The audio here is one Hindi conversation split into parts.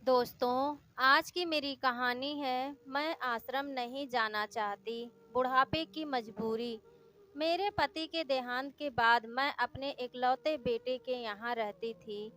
दोस्तों, आज की मेरी कहानी है मैं आश्रम नहीं जाना चाहती, बुढ़ापे की मजबूरी। मेरे पति के देहांत के बाद मैं अपने इकलौते बेटे के यहाँ रहती थी।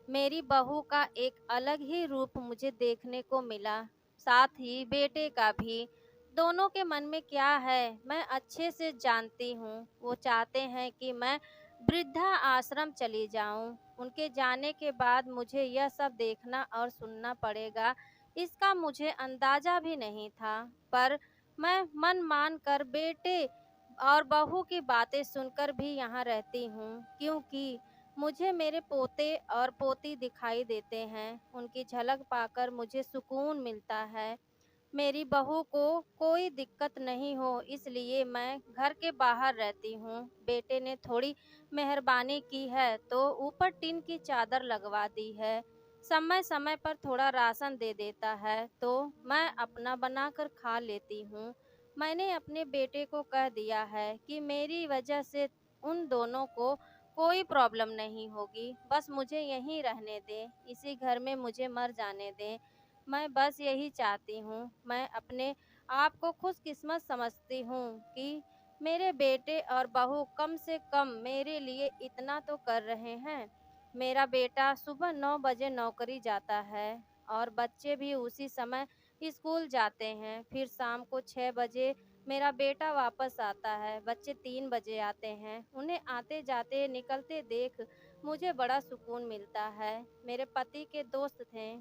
मेरी बहू का एक अलग ही रूप मुझे देखने को मिला, साथ ही बेटे का भी। दोनों के मन में क्या है मैं अच्छे से जानती हूँ। वो चाहते हैं कि मैं वृद्धा आश्रम चली जाऊं। उनके जाने के बाद मुझे यह सब देखना और सुनना पड़ेगा, इसका मुझे अंदाजा भी नहीं था। पर मैं मन मान कर बेटे और बहू की बातें सुनकर भी यहाँ रहती हूँ, क्योंकि मुझे मेरे पोते और पोती दिखाई देते हैं। उनकी झलक पाकर मुझे सुकून मिलता है। मेरी बहू को कोई दिक्कत नहीं हो, इसलिए मैं घर के बाहर रहती हूँ। बेटे ने थोड़ी मेहरबानी की है तो ऊपर टीन की चादर लगवा दी है। समय समय पर थोड़ा राशन दे देता है तो मैं अपना बनाकर खा लेती हूँ। मैंने अपने बेटे को कह दिया है कि मेरी वजह से उन दोनों को कोई प्रॉब्लम नहीं होगी। बस मुझे यहीं रहने दें, इसी घर में मुझे मर जाने दें। मैं बस यही चाहती हूँ। मैं अपने आप को खुशकिस्मत समझती हूँ कि मेरे बेटे और बहू कम से कम मेरे लिए इतना तो कर रहे हैं। मेरा बेटा सुबह 9 बजे नौकरी जाता है और बच्चे भी उसी समय स्कूल जाते हैं। फिर शाम को 6 बजे मेरा बेटा वापस आता है। बच्चे 3 बजे आते हैं। उन्हें आते जाते निकलते देख मुझे बड़ा सुकून मिलता है। मेरे पति के दोस्त थे,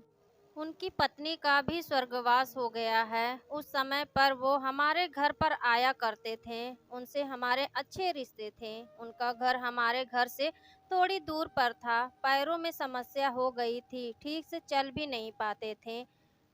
उनकी पत्नी का भी स्वर्गवास हो गया है। उस समय पर वो हमारे घर पर आया करते थे। उनसे हमारे अच्छे रिश्ते थे। उनका घर हमारे घर से थोड़ी दूर पर था। पैरों में समस्या हो गई थी, ठीक से चल भी नहीं पाते थे।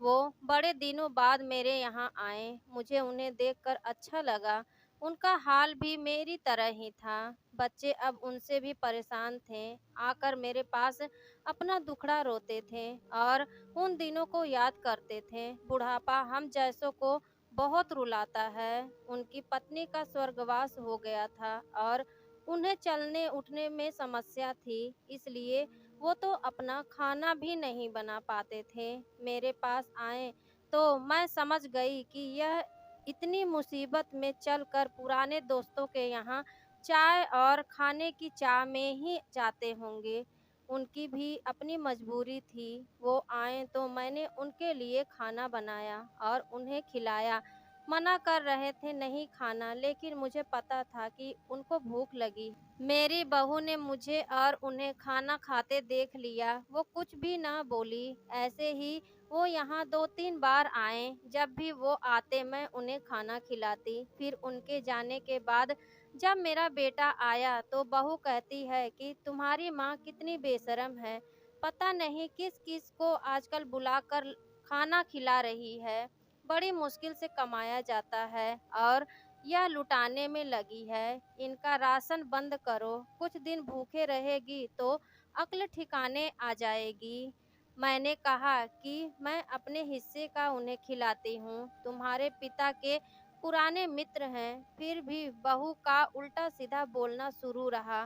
वो बड़े दिनों बाद मेरे यहाँ आए। मुझे उन्हें देखकर अच्छा लगा। उनका हाल भी मेरी तरह ही था। बच्चे अब उनसे भी परेशान थे। आकर मेरे पास अपना दुखड़ा रोते थे और उन दिनों को याद करते थे। बुढ़ापा हम जैसों को बहुत रुलाता है। उनकी पत्नी का स्वर्गवास हो गया था और उन्हें चलने उठने में समस्या थी, इसलिए वो तो अपना खाना भी नहीं बना पाते थे। मेरे पास आए तो मैं समझ गई कि यह इतनी मुसीबत में चलकर पुराने दोस्तों के यहाँ चाय और खाने की चाह में ही जाते होंगे। उनकी भी अपनी मजबूरी थी। वो आए तो मैंने उनके लिए खाना बनाया और उन्हें खिलाया। मना कर रहे थे नहीं खाना, लेकिन मुझे पता था कि उनको भूख लगी। मेरी बहू ने मुझे और उन्हें खाना खाते देख लिया। वो कुछ भी ना बोली। ऐसे ही वो यहाँ 2-3 बार आए। जब भी वो आते मैं उन्हें खाना खिलाती। फिर उनके जाने के बाद जब मेरा बेटा आया तो बहू कहती है कि तुम्हारी माँ कितनी बेशर्म है, पता नहीं किस किस को आजकल बुलाकर खाना खिला रही है। बड़ी मुश्किल से कमाया जाता है और यह लुटाने में लगी है। इनका राशन बंद करो, कुछ दिन भूखे रहेगी तो अक्ल ठिकाने आ जाएगी। मैंने कहा कि मैं अपने हिस्से का उन्हें खिलाती हूँ। तुम्हारे पिता के पुराने मित्र हैं। फिर भी बहू का उल्टा सीधा बोलना शुरू रहा।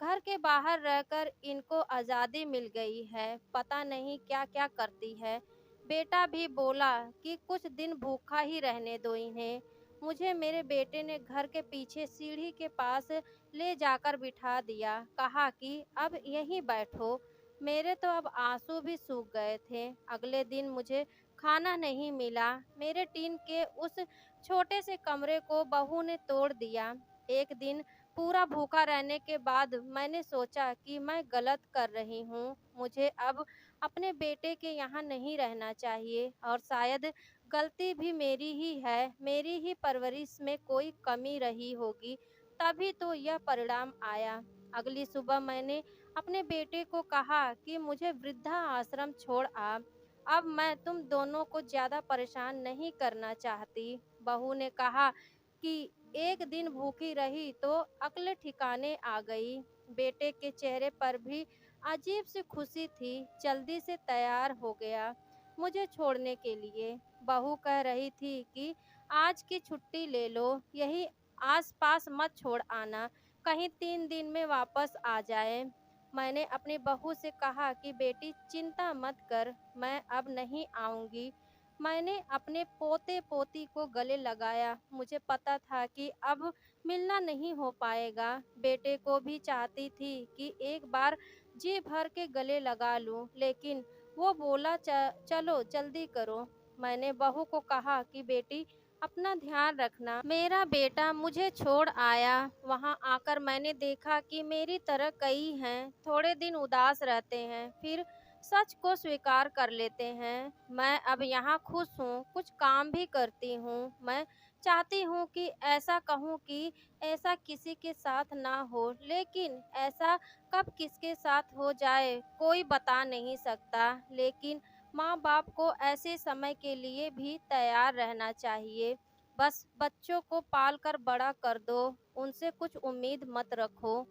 घर के बाहर रहकर इनको आज़ादी मिल गई है, पता नहीं क्या क्या करती है। बेटा भी बोला कि कुछ दिन भूखा ही रहने दो इन्हें। मुझे मेरे बेटे ने घर के पीछे सीढ़ी के पास ले जाकर बिठा दिया। कहा कि अब यहीं बैठो। मेरे तो अब आंसू भी सूख गए थे। अगले दिन मुझे खाना नहीं मिला। मेरे टीन के उस छोटे से कमरे को बहू ने तोड़ दिया। एक दिन पूरा भूखा रहने के बाद मैंने सोचा कि मैं गलत कर रही हूँ। मुझे अब अपने बेटे के यहाँ नहीं रहना चाहिए और शायद गलती भी मेरी ही है। मेरी ही परवरिश में कोई कमी रही होगी, तभी तो यह परिणाम आया। अगली सुबह मैंने अपने बेटे को कहा कि मुझे वृद्धा आश्रम छोड़ आ। अब मैं तुम दोनों को ज़्यादा परेशान नहीं करना चाहती। बहू ने कहा कि एक दिन भूखी रही तो अक्ल ठिकाने आ गई। बेटे के चेहरे पर भी अजीब सी खुशी थी। जल्दी से तैयार हो गया मुझे छोड़ने के लिए। बहू कह रही थी कि आज की छुट्टी ले लो, यही आस पास मत छोड़ आना, कहीं 3 दिन में वापस आ जाए। मैंने अपनी बहू से कहा कि बेटी चिंता मत कर, मैं अब नहीं आऊंगी। मैंने अपने पोते पोती को गले लगाया। मुझे पता था कि अब मिलना नहीं हो पाएगा। बेटे को भी चाहती थी कि एक बार जी भर के गले लगा लूं, लेकिन वो बोला चलो जल्दी करो। मैंने बहू को कहा कि बेटी अपना ध्यान रखना। मेरा बेटा मुझे छोड़ आया। वहां आकर मैंने देखा कि मेरी तरह कई हैं, थोड़े दिन उदास रहते हैं, फिर सच को स्वीकार कर लेते हैं। मैं अब यहाँ खुश हूँ, कुछ काम भी करती हूँ। मैं चाहती हूँ कि ऐसा कहूँ कि ऐसा किसी के साथ ना हो, लेकिन ऐसा कब किसके साथ हो जाए कोई बता नहीं सकता। लेकिन माँ बाप को ऐसे समय के लिए भी तैयार रहना चाहिए। बस बच्चों को पाल कर बड़ा कर दो, उनसे कुछ उम्मीद मत रखो।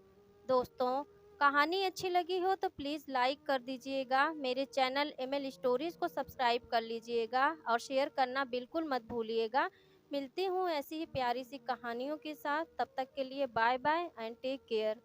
दोस्तों, कहानी अच्छी लगी हो तो प्लीज़ लाइक कर दीजिएगा। मेरे चैनल एमएल स्टोरीज़ को सब्सक्राइब कर लीजिएगा और शेयर करना बिल्कुल मत भूलिएगा। मिलती हूँ ऐसी ही प्यारी सी कहानियों के साथ। तब तक के लिए bye bye and take care.